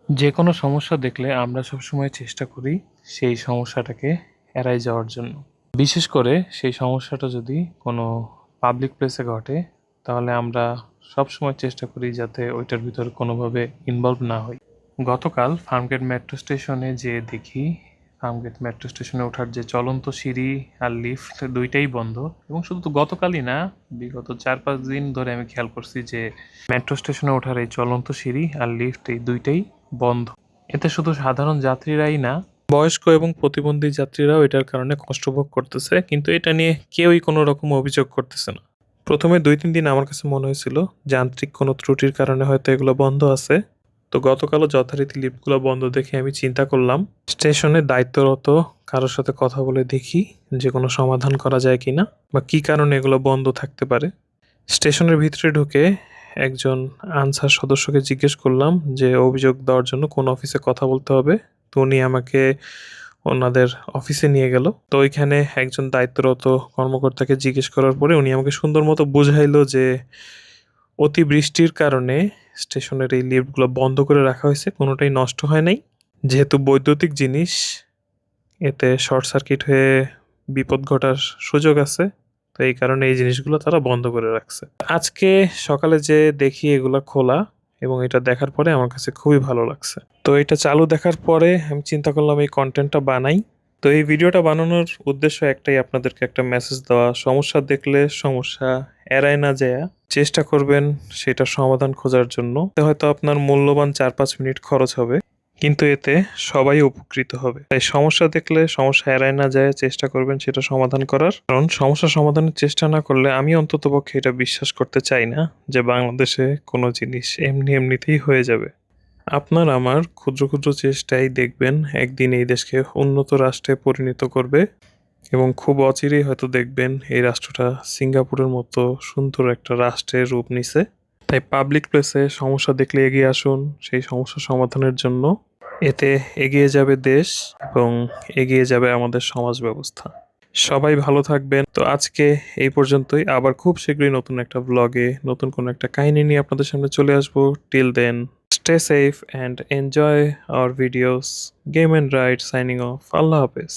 যে কোনো সমস্যা দেখলে আমরা সবসময় চেষ্টা করি সেই সমস্যাটাকে এড়াই যাওয়ার জন্য। বিশেষ করে সেই সমস্যাটা যদি কোনো পাবলিক প্লেসে ঘটে, তাহলে আমরা সবসময় চেষ্টা করি যাতে ওইটার ভিতরে কোনোভাবে ইনভলভ না হই। গতকাল ফার্মগেট মেট্রো স্টেশনে যেয়ে দেখি ফার্মগেট মেট্রো স্টেশনে ওঠার যে চলন্ত সিঁড়ি আর লিফট দুইটাই বন্ধ। এবং শুধু তো গতকালই না, বিগত 4-5 দিন ধরে আমি খেয়াল করছি যে মেট্রো স্টেশনে ওঠার এই চলন্ত সিঁড়ি আর লিফট এই দুইটাই বন্ধ। এতে শুধু সাধারণ যাত্রীরাই না, বয়স্ক এবং প্রতিবন্ধী যাত্রীরাও এটার কারণে কষ্ট ভোগ করতেছে, কিন্তু এটা নিয়ে কেউই কোনো রকম অভিযোগ করতেছে না। প্রথমে 2-3 দিন আমার কাছে মনে হয়েছিল যান্ত্রিক কোনো ত্রুটির কারণে হয়তো এগুলো বন্ধ আছে। তো গতকালও যথারীতি লিফটগুলো বন্ধ দেখে আমি চিন্তা করলাম স্টেশনে দায়িত্বরত কারোর সাথে কথা বলে দেখি যে কোনো সমাধান করা যায় কিনা বা কী কারণে এগুলো বন্ধ থাকতে পারে। স্টেশনের ভিতরে ঢুকে একজন আনসার সদস্যকে জিজ্ঞেস করলাম যে অভিযোগ দেওয়ার জন্য কোন অফিসে কথা বলতে হবে। তো উনি আমাকে ওনাদের অফিসে নিয়ে গেল। তো ওইখানে একজন দায়িত্বরত কর্মকর্তাকে জিজ্ঞেস করার পরে উনি আমাকে সুন্দর মতো বুঝাইলো যে অতিবৃষ্টির কারণে স্টেশনের এই লিফটগুলো বন্ধ করে রাখা হয়েছে, কোনোটাই নষ্ট হয় নাই। যেহেতু বৈদ্যুতিক জিনিস, এতে শর্ট সার্কিট হয়ে বিপদ ঘটার সুযোগ আছে। তো এই কারণে এই জিনিসগুলো তারা বন্ধ করে রাখছে। আজকে সকালে যে দেখি এগুলা খোলা, এবং এটা দেখার পরে আমার কাছে খুবই ভালো লাগছে। তো এটা চালু দেখার পরে আমি চিন্তা করলাম এই কন্টেন্টটা বানাই। তো এই ভিডিওটা বানানোর উদ্দেশ্য একটাই, আপনাদেরকে একটা মেসেজ দেওয়া। সমস্যা দেখলে সমস্যা এড়ায় না যায় চেষ্টা করবেন সেটা সমাধান খোঁজার জন্য। হয়তো আপনার মূল্যবান 4-5 মিনিট খরচ হবে, কিন্তু এতে সবাই উপকৃত হবে। তাই সমস্যা দেখলে সমস্যা এড়ায় না যায় চেষ্টা করবেন সেটা সমাধান করার। কারণ সমস্যা সমাধানের চেষ্টা না করলে আমি অন্ততপক্ষে এটা বিশ্বাস করতে চাই না যে বাংলাদেশে কোনো জিনিস এমনি এমনিতেই হয়ে যাবে। আপনার আমার ক্ষুদ্র ক্ষুদ্র চেষ্টাই দেখবেন একদিন এই দেশকে উন্নত রাষ্ট্রে পরিণত করবে, এবং খুব অচিরেই হয়তো দেখবেন এই রাষ্ট্রটা সিঙ্গাপুরের মতো সুন্দর একটা রাষ্ট্রের রূপ নিছে। তাই পাবলিক প্লেসে সমস্যা দেখলে এগিয়ে আসুন সেই সমস্যা সমাধানের জন্য। এতে এগিয়ে যাবে দেশ এবং এগিয়ে যাবে আমাদের সমাজ ব্যবস্থা। সবাই ভালো থাকবেন। তো আজকে এই পর্যন্তই। আবার খুব শীঘ্রই নতুন একটা ব্লগে নতুন কোনো একটা কাহিনী নিয়ে আপনাদের সামনে চলে আসবো। Till then, stay safe and enjoy our videos. Game and Ride signing off. Allah Hafiz.